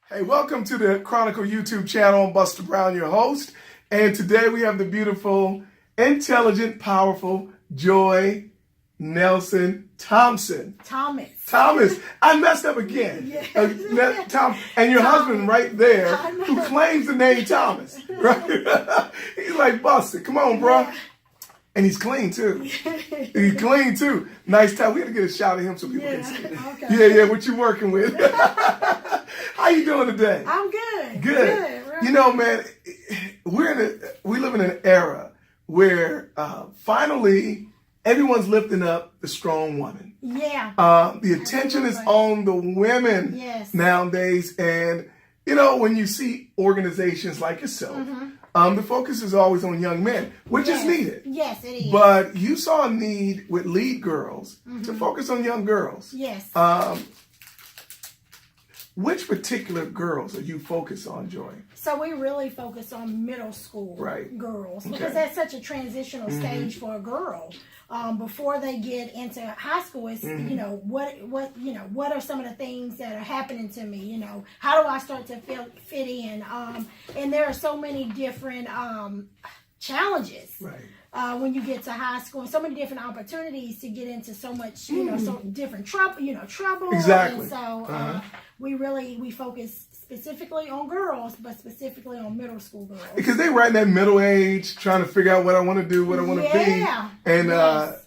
Hey, welcome to the Chronicle YouTube channel. I'm Busta Brown, your host. And today we have the beautiful, intelligent, powerful Joy Nelson Thompson. Thomas. I messed up again. Yes. Tom, and your husband right there who claims the name Thomas. Right? He's like, Busta, come on, bro. Yeah. And he's clean too. He's clean too. Nice time. We had to get a shot of him so people can see it. Okay. Yeah, what you working with? How you doing today? I'm good. Good. Right. You know, man, we live in an era where finally everyone's lifting up the strong woman. Yeah. The attention is on the women nowadays, and you know, when you see organizations like yourself, the focus is always on young men, which is needed. Yes, it is. But you saw a need with Lead Girls to focus on young girls. Yes. Which particular girls are you focused on, Joy? So we really focus on middle school girls because that's such a transitional stage for a girl. Before they get into high school, it's you know what are some of the things that are happening to me? You know, how do I start to fit in? And there are so many different challenges. Right. When you get to high school, and so many different opportunities to get into so much, you know, so different trouble. Exactly. And so we focus specifically on girls, but specifically on middle school girls. Because they right in that middle age, trying to figure out what I want to do, what I want to be. And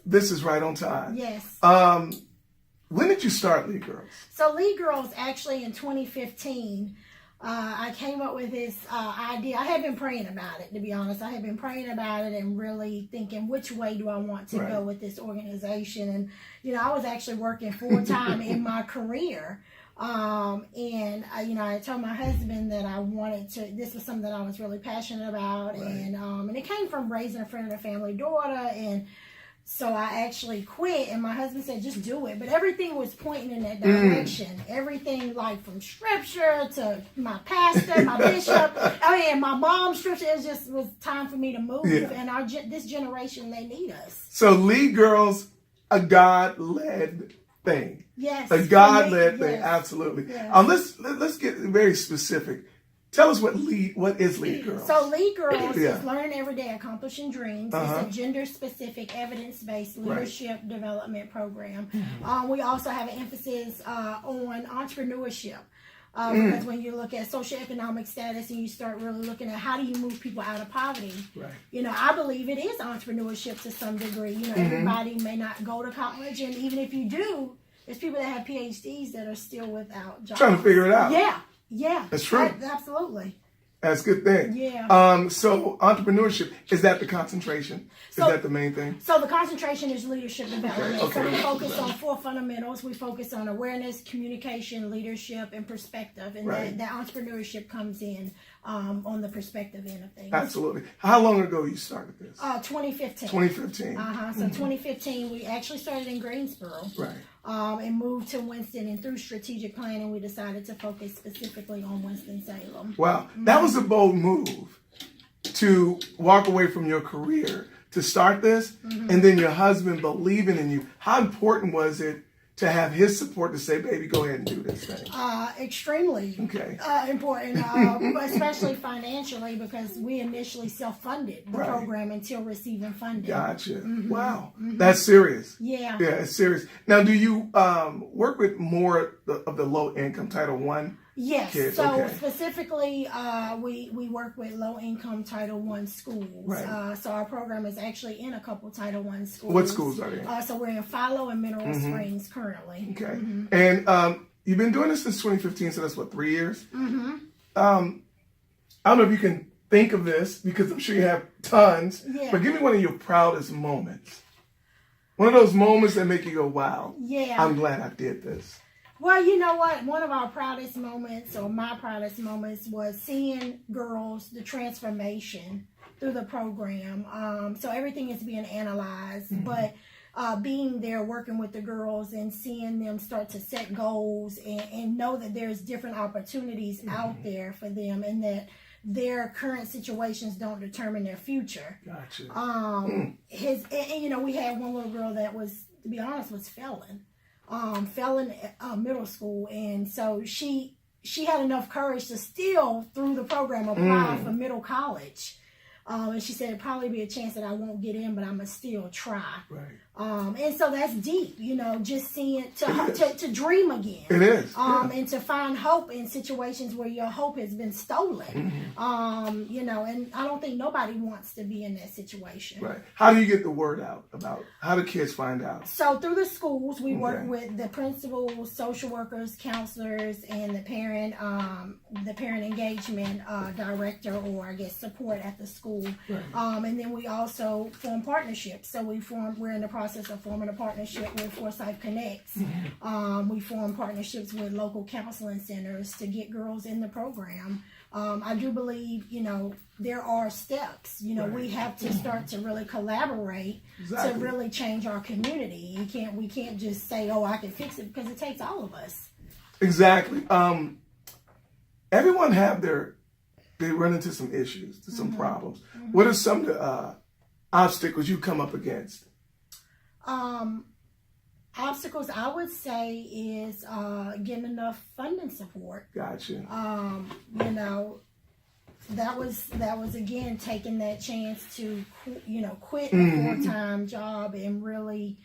this is right on time. Yes. When did you start Lead Girls? So Lead Girls, actually in 2015, I came up with this idea. I had been praying about it, to be honest. I had been praying about it and really thinking, which way do I want to go with this organization? And, you know, I was actually working full-time in my career. You know, I told my husband that I wanted to, this was something that I was really passionate about. And it came from raising a friend and a family daughter. And so I actually quit, and my husband said, just do it. But everything was pointing in that direction. Everything, like from scripture to my pastor, my bishop, and my mom's scripture. It just was time for me to move. And this generation, they need us. So Lead Girls, a God-led thing. Yes. A God-led thing, absolutely. Yes. Let's get very specific. Tell us what is Lead Girls? So Lead Girls is Learn Every Day, Accomplishing Dreams. It's a gender-specific, evidence-based leadership development program. We also have an emphasis on entrepreneurship. Because when you look at socioeconomic status and you start really looking at how do you move people out of poverty, you know, I believe it is entrepreneurship to some degree. You know, everybody may not go to college, and even if you do, there's people that have PhDs that are still without jobs. Trying to figure it out. Yeah. That's true. Absolutely. That's a good thing. Yeah. So entrepreneurship, is that the concentration? Is that the main thing? So the concentration is leadership development. So we focus on 4 fundamentals. We focus on awareness, communication, leadership, and perspective. And that entrepreneurship comes in on the perspective end of things. Absolutely. How long ago you started this? 2015. 2015. So 2015, we actually started in Greensboro. And moved to Winston, and through strategic planning, we decided to focus specifically on Winston-Salem. Wow. That was a bold move to walk away from your career to start this, and then your husband believing in you. How important was it to have his support to say, baby, go ahead and do this thing? Extremely important, especially financially, because we initially self-funded the program until receiving funding. Gotcha. Wow. That's serious. Yeah, it's serious. Now, do you work with more of the low-income Title I Yes. kids? So specifically, we work with low-income Title I schools. So our program is actually in a couple Title I schools. What schools are they? So we're in Philo and Mineral Springs currently. Okay. And you've been doing this since 2015, so that's what, 3 years? I don't know if you can think of this, because I'm sure you have tons, but give me one of your proudest moments. One of those moments that make you go, wow, I'm glad I did this. Well, you know what? One of our proudest moments, or my proudest moments, was seeing girls, the transformation through the program. So everything is being analyzed, but being there, working with the girls and seeing them start to set goals and know that there's different opportunities out there for them, and that their current situations don't determine their future. Gotcha. And, you know, we had one little girl that was, to be honest, was fell in middle school, and so she she had enough courage to still, through the program, apply for middle college. And she said it'd probably be a chance that I won't get in, but I'm going to still try. Right. And so that's deep, just seeing, to dream again. It is. And to find hope in situations where your hope has been stolen. And I don't think nobody wants to be in that situation. Right. How do you get the word out about, how do kids find out? So through the schools, we work with the principals, social workers, counselors, and the parent engagement director, or I guess support at the school. Right. And then we also form partnerships. So we're in the process of forming a partnership with Forsyth Connects. We form partnerships with local counseling centers to get girls in the program. I do believe, there are steps. We have to start to really collaborate to really change our community. We can't just say, oh, I can fix it, because it takes all of us. Exactly. Everyone they run into some issues, some problems. What are some of the obstacles you come up against? Obstacles, I would say, is getting enough funding support. Gotcha. That was again taking that chance to quit a full-time job and really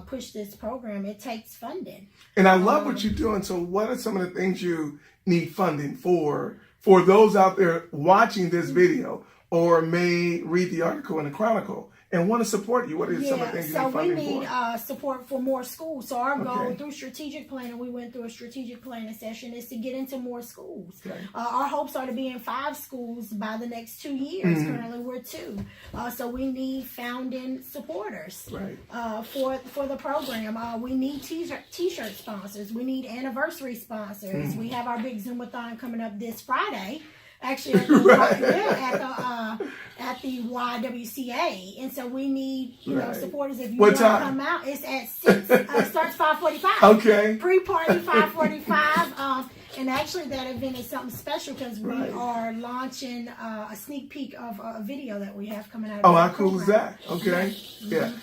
push this program. It takes funding. And I love what you're doing. So what are some of the things you need funding for those out there watching this video, or may read the article in the Chronicle and want to support you? What are some of the things you need funding for? So we need support for more schools. So our goal through strategic planning, we went through a strategic planning session, is to get into more schools. Our hopes are to be in 5 schools by the next 2 years. Currently we're 2. So we need founding supporters for the program. We need t-shirt sponsors. We need anniversary sponsors. We have our big Zoom-a-thon coming up this Friday. Actually, at the YWCA, and so we need supporters. If you want to come out, it's at 6. Starts 5:45. Okay. Pre-party 5:45. And actually, that event is something special, because we are launching a sneak peek of a video that we have coming out. Oh, how cool is that? Okay. Yeah.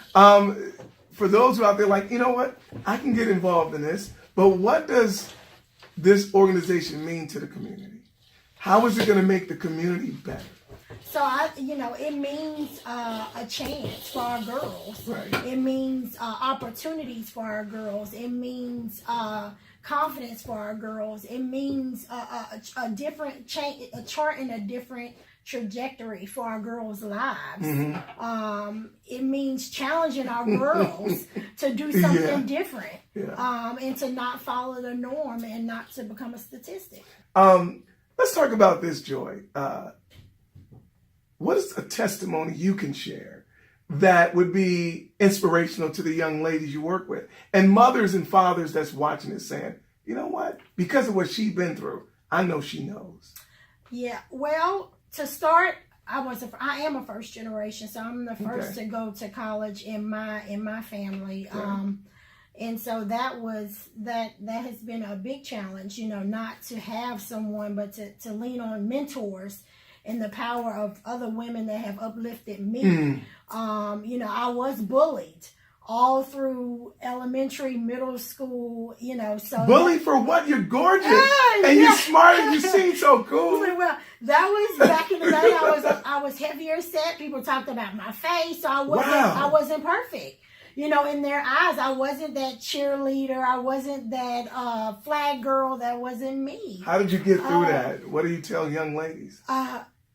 For those who are out there, like, you know what, I can get involved in this, but what does this organization mean to the community? How is it going to make the community better? So, it means a chance for our girls. Right. It means opportunities for our girls. It means confidence for our girls. It means a different change, a chart in a different trajectory for our girls' lives. It means challenging our girls to do something different, and to not follow the norm and not to become a statistic. Let's talk about this, Joy. What is a testimony you can share that would be inspirational to the young ladies you work with, and mothers and fathers that's watching this saying, you know what, because of what she's been through, I know she knows? Yeah, well, to start, I am a first generation, so I'm the first to go to college in my family. And so that has been a big challenge, not to have someone, but to lean on mentors and the power of other women that have uplifted me. I was bullied all through elementary, middle school, so. Bullied for what? You're gorgeous. And you're smart and you seem so cool. Well, that was back in the day. I was heavier set. People talked about my face, so I wasn't perfect. In their eyes, I wasn't that cheerleader. I wasn't that flag girl. That wasn't me. How did you get through that? What do you tell young ladies?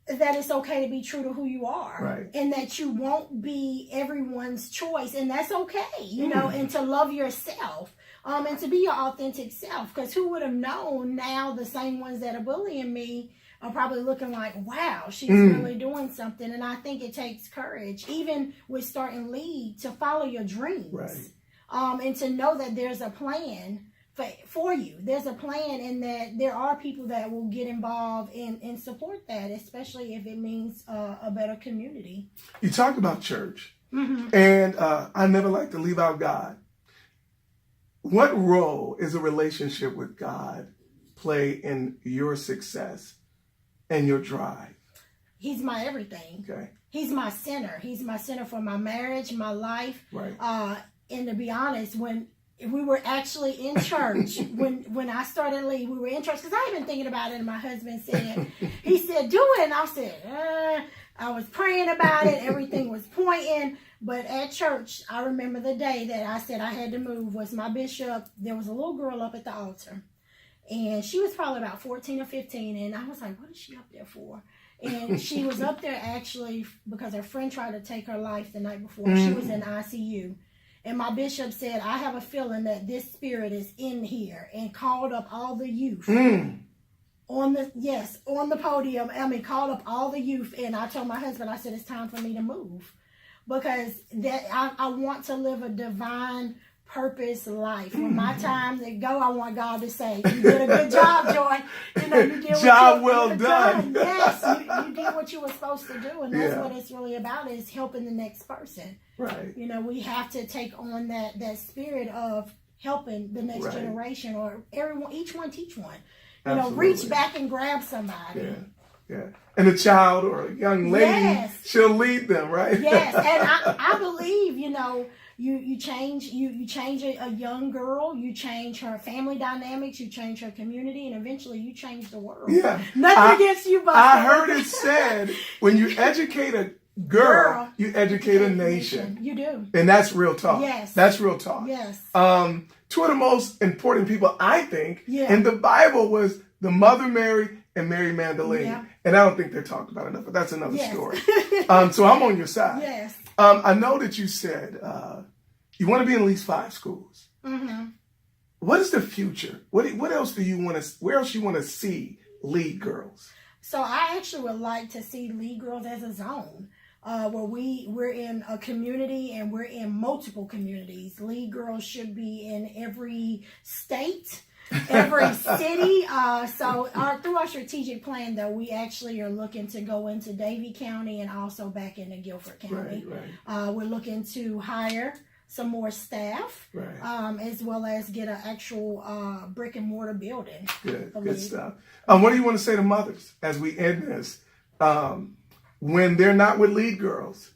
That it's okay to be true to who you are. Right. And that you won't be everyone's choice. And that's okay, and to love yourself. And to be your authentic self. Because who would have known now the same ones that are bullying me are probably looking like, wow, she's really doing something. And I think it takes courage, even with starting Lead, to follow your dreams. Right. And to know that there's a plan for you. There's a plan, and that there are people that will get involved and support that, especially if it means a better community. You talked about church, and I never like to leave out God. What role is a relationship with God play in your success and your drive? He's my everything. Okay. He's my center. He's my center for my marriage, my life. Right. And to be honest, when we were actually in church when I started lead. We were in church because I had been thinking about it, and my husband said, he said, do it. And I said, I was praying about it. Everything was pointing. But at church, I remember the day that I said I had to move was my bishop. There was a little girl up at the altar, and she was probably about 14 or 15. And I was like, what is she up there for? And she was up there actually because her friend tried to take her life the night before. She was in ICU. And my bishop said, I have a feeling that this spirit is in here, and called up all the youth on the podium. I mean, called up all the youth. And I told my husband, I said, it's time for me to move, because I want to live a divine purpose life. When my time to go, I want God to say, you did a good job, Joy. You know, you did job well done. Yes, you did what you were supposed to do, and that's what it's really about, is helping the next person. Right. You know, we have to take on that spirit of helping the next generation, or everyone, each one teach one. You know, reach back and grab somebody. Yeah. Yeah. And a child or a young lady, she'll lead them, right? Yes. And I believe, you know, you change a young girl, you change her family dynamics, you change her community, and eventually you change the world. Yeah. Nothing against you, Busta. I heard it said, when you educate a girl, you educate a nation. You do. And that's real talk. Yes. That's real talk. Yes. Two of the most important people, I think, in the Bible was the Mother Mary and Mary Magdalene. Yeah. And I don't think they're talked about enough, but that's another story. So I'm on your side. Yes. I know that you said you want to be in at least 5 schools. Mm-hmm. What is the future? What else do you want to? Where else you want to see lead girls? So I actually would like to see lead girls as a zone. Where we're in a community, and we're in multiple communities. Lead girls should be in every state, every city. So through our strategic plan, though, we actually are looking to go into Davie County and also back into Guilford County. Right. We're looking to hire some more staff, as well as get an actual brick and mortar building. Good stuff. What do you want to say to mothers as we end this? When they're not with lead girls,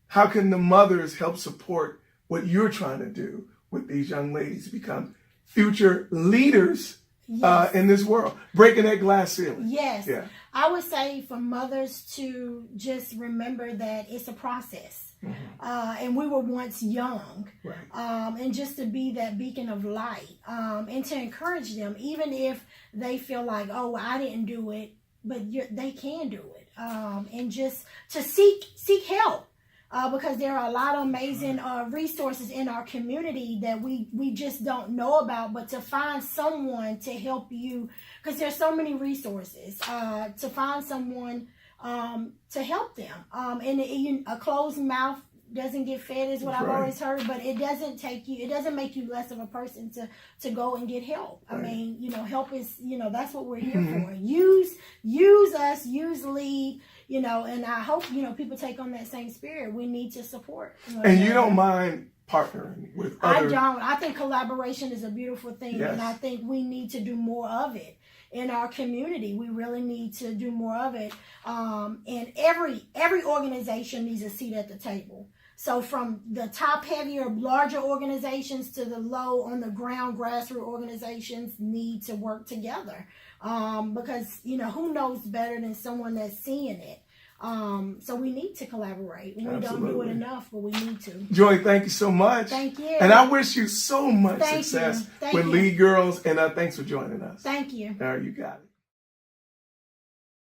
how can the mothers help support what you're trying to do with these young ladies to become future leaders in this world, breaking that glass ceiling? Yes. Yeah. I would say for mothers to just remember that it's a process. Mm-hmm. And we were once young, and just to be that beacon of light, and to encourage them, even if they feel like, oh, I didn't do it, but they can do it. And just to seek help, because there are a lot of amazing resources in our community that we just don't know about, but to find someone to help you, because there's so many resources, to find someone to help them. And a closed mouth doesn't get fed is what I've always heard, but it doesn't make you less of a person to go and get help. I mean, you know, help is, you know, that's what we're here for. Use us, use lead, you know, and I hope, you know, people take on that same spirit. We need to support. And you don't mind partnering with other... I don't. I think collaboration is a beautiful thing, and I think we need to do more of it in our community. We really need to do more of it. And every organization needs a seat at the table. So from the top heavier, larger organizations to the low on the ground grassroots organizations need to work together. Because, you know, who knows better than someone that's seeing it? So we need to collaborate. We don't do it enough, but we need to. Joy, thank you so much. Thank you. And I wish you so much success with Lead Girls. And thanks for joining us. Thank you. All right, you got it.